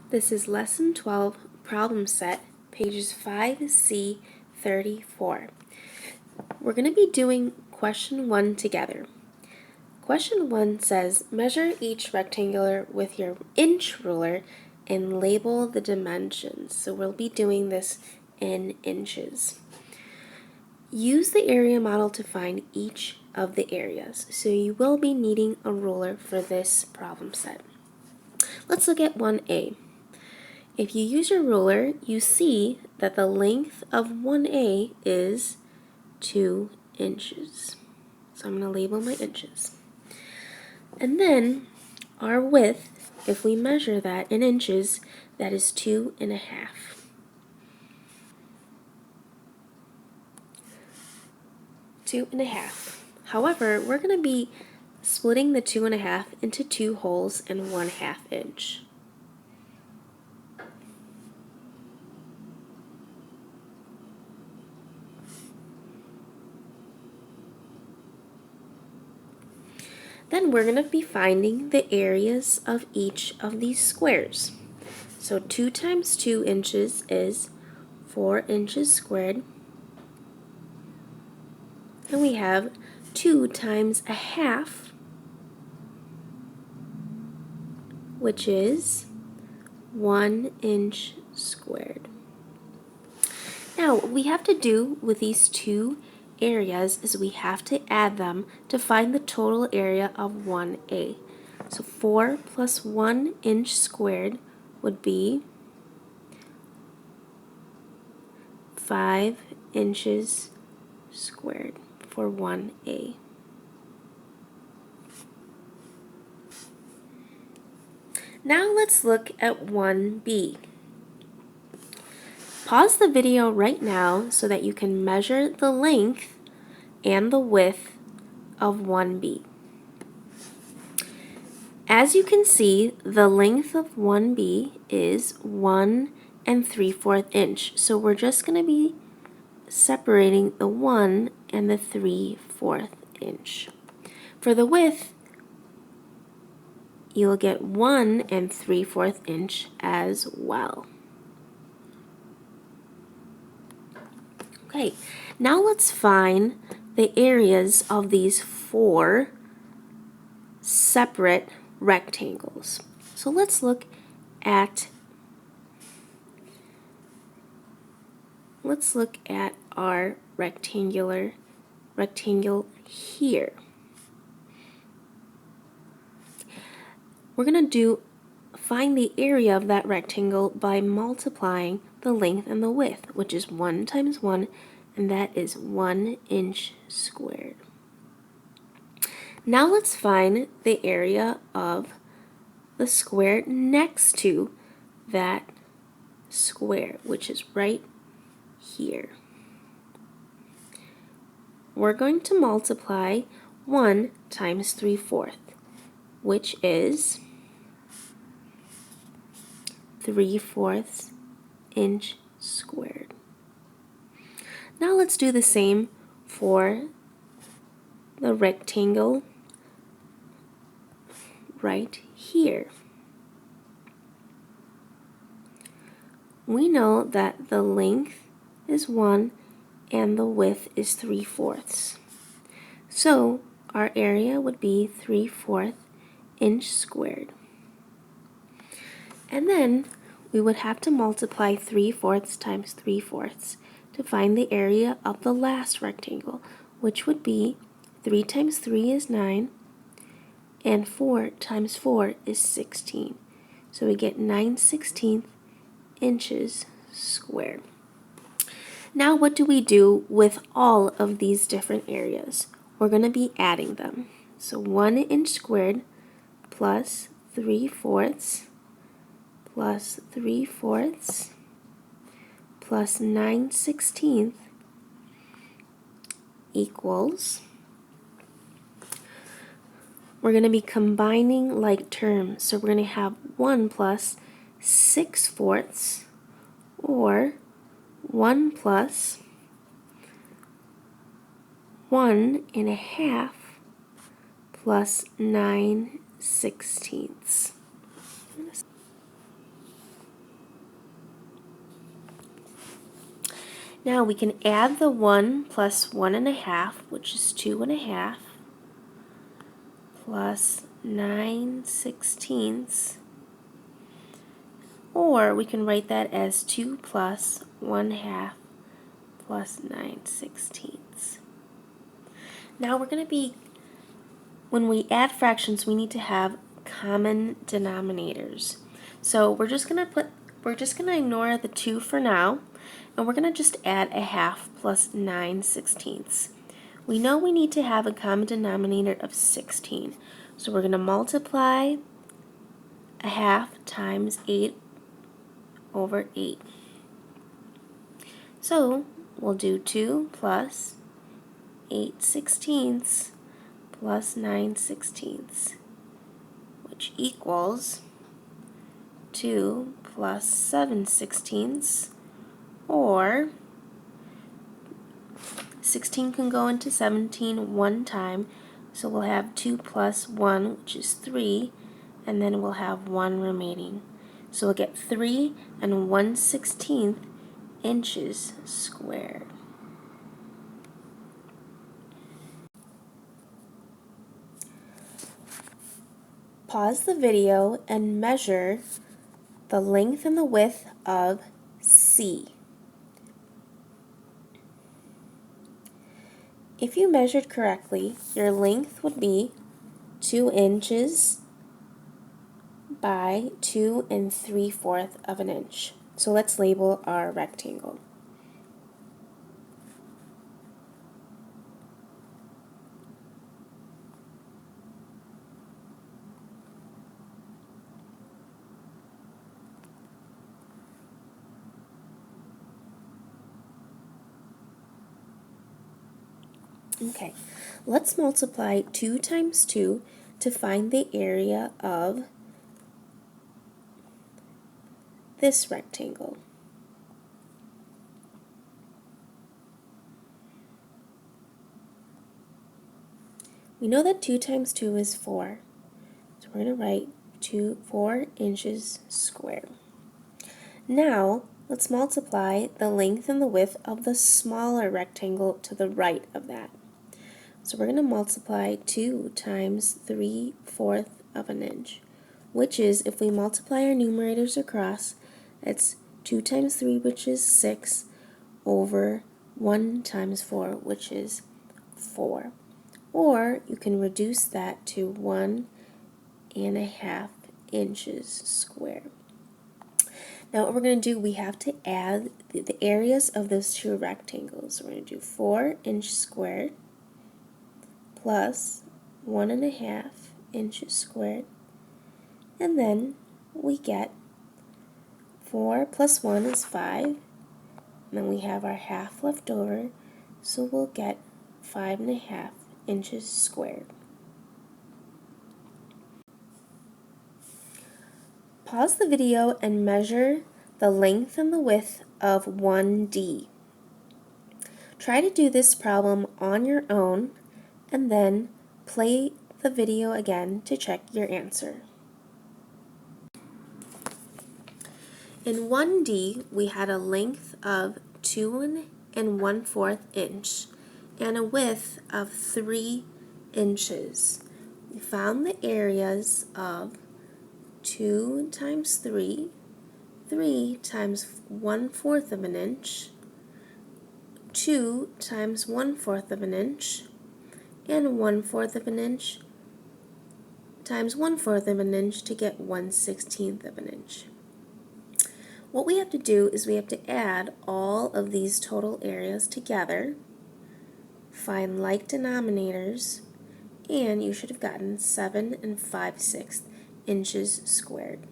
This is Lesson 12, Problem Set, pages 5C 34. We're going to be doing question 1 together. Question 1 says, measure each rectangular with your inch ruler and label the dimensions. So we'll be doing this in inches. Use the area model to find each of the areas. So you will be needing a ruler for this problem set. Let's look at 1A. If you use your ruler, you see that the length of 1A is 2 inches. So I'm going to label my inches. And then our width, if we measure that in inches, that is 2.5. 2.5. However, we're going to be splitting the 2.5 into 2 holes and 1/2 inch. Then we're going to be finding the areas of each of these squares. So 2 times 2 inches is 4 inches squared. And we have 2 times 1/2, which is 1 inch squared. Now, what we have to do with these two areas is we have to add them to find the total area of 1A. So 4 plus 1 inch squared would be 5 inches squared for 1A. Now let's look at 1B. Pause the video right now so that you can measure the length and the width of 1B. As you can see, the length of 1B is 1 3/4 inch. So we're just going to be separating the 1 and the 3/4 inch. For the width, you'll get 1 3/4 inch as well. Okay, now let's find the areas of these 4 separate rectangles. So let's look at our rectangle here. We're going to find the area of that rectangle by multiplying the length and the width, which is 1 times 1, and that is 1 inch squared. Now let's find the area of the square next to that square, which is right here. We're going to multiply 1 times 3/4, which is 3/4 inch squared. Now let's do the same for the rectangle right here. We know that the length is 1 and the width is 3/4. So our area would be 3/4 inch squared. And then we would have to multiply 3/4 times 3/4 to find the area of the last rectangle, which would be 3 times 3 is 9, and 4 times 4 is 16. So we get 9/16 inches squared. Now what do we do with all of these different areas? We're going to be adding them. So 1 inch squared plus 3/4 plus 3/4 plus 9/16 equals, we're going to be combining like terms. So we're going to have 1 plus 6/4 or 1 plus 1.5 plus 9/16. Now we can add the 1 plus 1.5, which is 2.5, plus 9/16, or we can write that as 2 plus 1/2 plus 9/16. Now we're going to be, when we add fractions, we need to have common denominators. So we're just going to ignore the 2 for now, and we're going to just add 1/2 plus 9/16. We know we need to have a common denominator of 16. So we're going to multiply 1/2 times 8/8. So we'll do 2 plus 8/16 plus 9/16, which equals 2 plus 7/16, or 16 can go into 17 one time, so we'll have 2 plus 1, which is 3, and then we'll have 1 remaining. So we'll get 3 and 1/16 inches squared. Pause the video and measure the length and the width of C. If you measured correctly, your length would be 2 inches by 2 3/4 of an inch. So let's label our rectangle. Okay, let's multiply 2 times 2 to find the area of this rectangle. We know that 2 times 2 is 4, so we're going to write 4 inches squared. Now, let's multiply the length and the width of the smaller rectangle to the right of that. So we're going to multiply 2 times 3/4 of an inch, which is, if we multiply our numerators across, it's 2 times 3, which is 6, over 1 times 4, which is 4. Or you can reduce that to 1.5 inches squared. Now what we're going to do, we have to add the areas of those two rectangles. We're going to do 4 inches squared plus 1.5 inches squared, and then we get 4 plus 1 is 5, and then we have our half left over, so we'll get 5.5 inches squared. Pause the video and measure the length and the width of 1D. Try to do this problem on your own and then play the video again to check your answer. In 1D, we had a length of 2 1/4 inch and a width of 3 inches. We found the areas of 2 times 3, 3 times 1/4 of an inch, 2 times 1/4 of an inch, and 1/4 of an inch times 1/4 of an inch to get 1/16 of an inch. What we have to do is we have to add all of these total areas together, find like denominators, and you should have gotten 7 5/6 inches squared.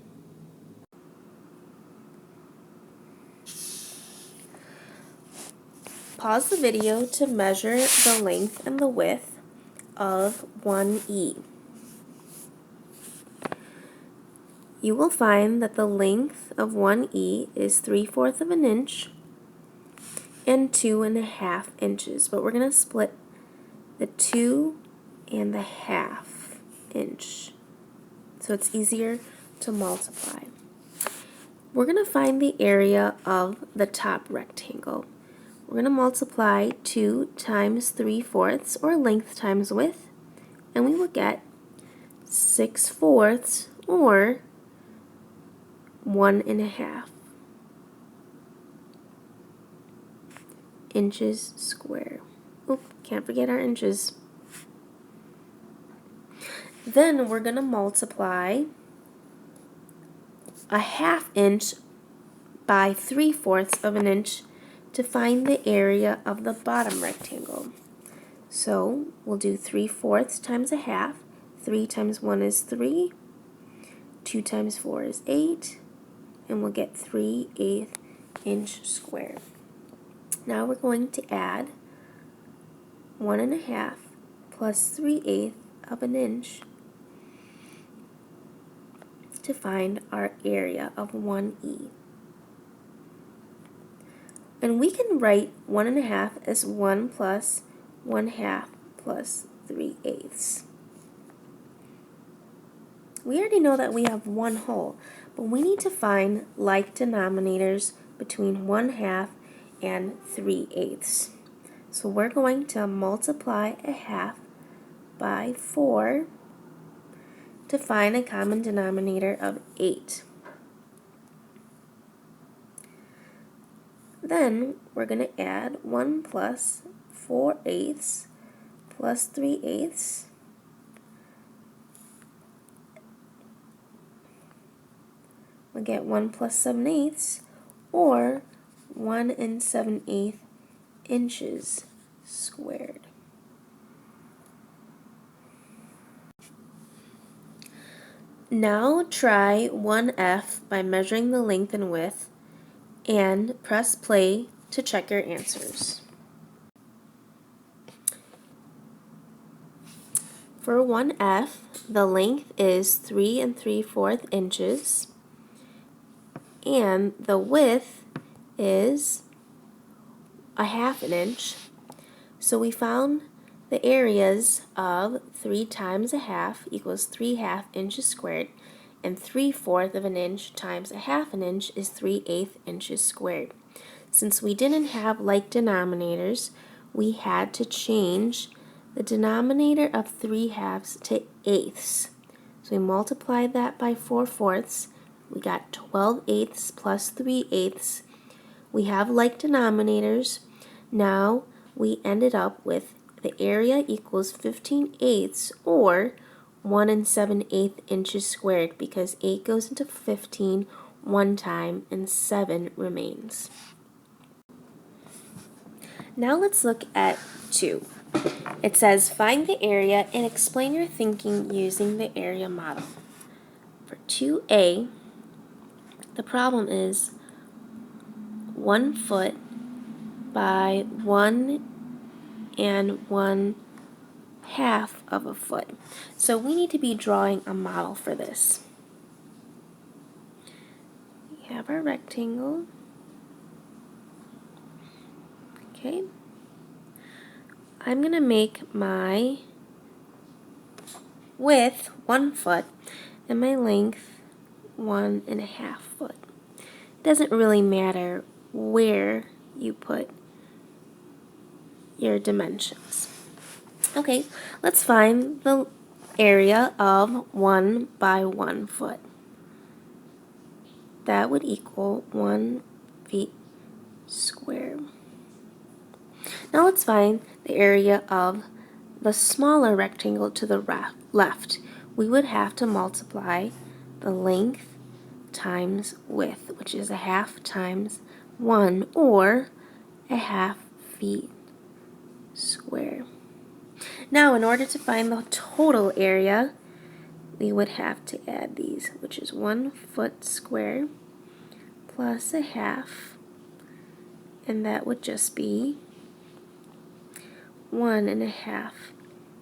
Pause the video to measure the length and the width of 1E. You will find that the length of 1E is 3/4 of an inch and 2.5 inches, but we're going to split the 2.5 inch, so it's easier to multiply. We're going to find the area of the top rectangle. we're going to multiply 2 times 3/4, or length times width, and we will get 6/4, or 1.5 inches square. Oop, can't forget our inches. Then we're going to multiply a 1/2 inch by 3/4 of an inch to find the area of the bottom rectangle. So we'll do 3/4 times a 1/2. 3 times 1 is 3. 2 times 4 is 8. And we'll get 3/8 inch square. Now we're going to add 1.5 plus 3/8 of an inch to find our area of 1e. And we can write 1.5 as 1 plus 1/2 plus 3/8. We already know that we have 1 whole, but we need to find like denominators between 1/2 and 3/8. So we're going to multiply a 1/2 by 4 to find a common denominator of 8. Then we're going to add 1 plus 4/8 plus 3/8. We'll get 1 plus 7/8, or 1 7/8 inches squared. Now try 1F by measuring the length and width, and press play to check your answers. For 1F, the length is 3 3/4 inches, and the width is a 1/2 inch. So we found the areas of 3 times a 1/2 equals 3/2 inches squared, and 3/4 of an inch times a 1/2 an inch is 3/8 inches squared. Since we didn't have like denominators, we had to change the denominator of 3/2 to 8ths. So we multiplied that by 4/4. We got 12/8 plus 3/8. We have like denominators. Now we ended up with the area equals 15/8, or 1 7/8 inches squared, because 8 goes into 15 one time and 7 remains. Now let's look at 2. It says find the area and explain your thinking using the area model. For 2A, the problem is 1 foot by 1 1/2 of a foot. So we need to be drawing a model for this. We have our rectangle. Okay. I'm going to make my width 1 foot and my length 1.5 foot. It doesn't really matter where you put your dimensions. Okay, let's find the area of 1 by 1 foot. That would equal 1 feet square. Now let's find the area of the smaller rectangle to the left. We would have to multiply the length times width, which is a 1/2 times 1, or a 1/2 feet square. Now, in order to find the total area, we would have to add these, which is 1 foot square plus a 1/2, and that would just be 1.5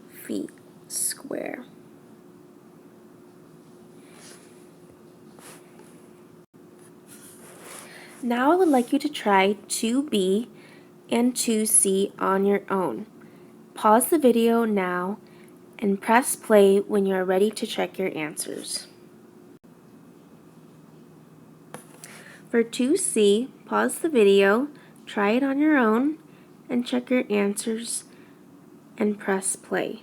feet square. Now I would like you to try 2B and 2C on your own. Pause the video now and press play when you are ready to check your answers. For 2C, pause the video, Try it on your own and check your answers and press play.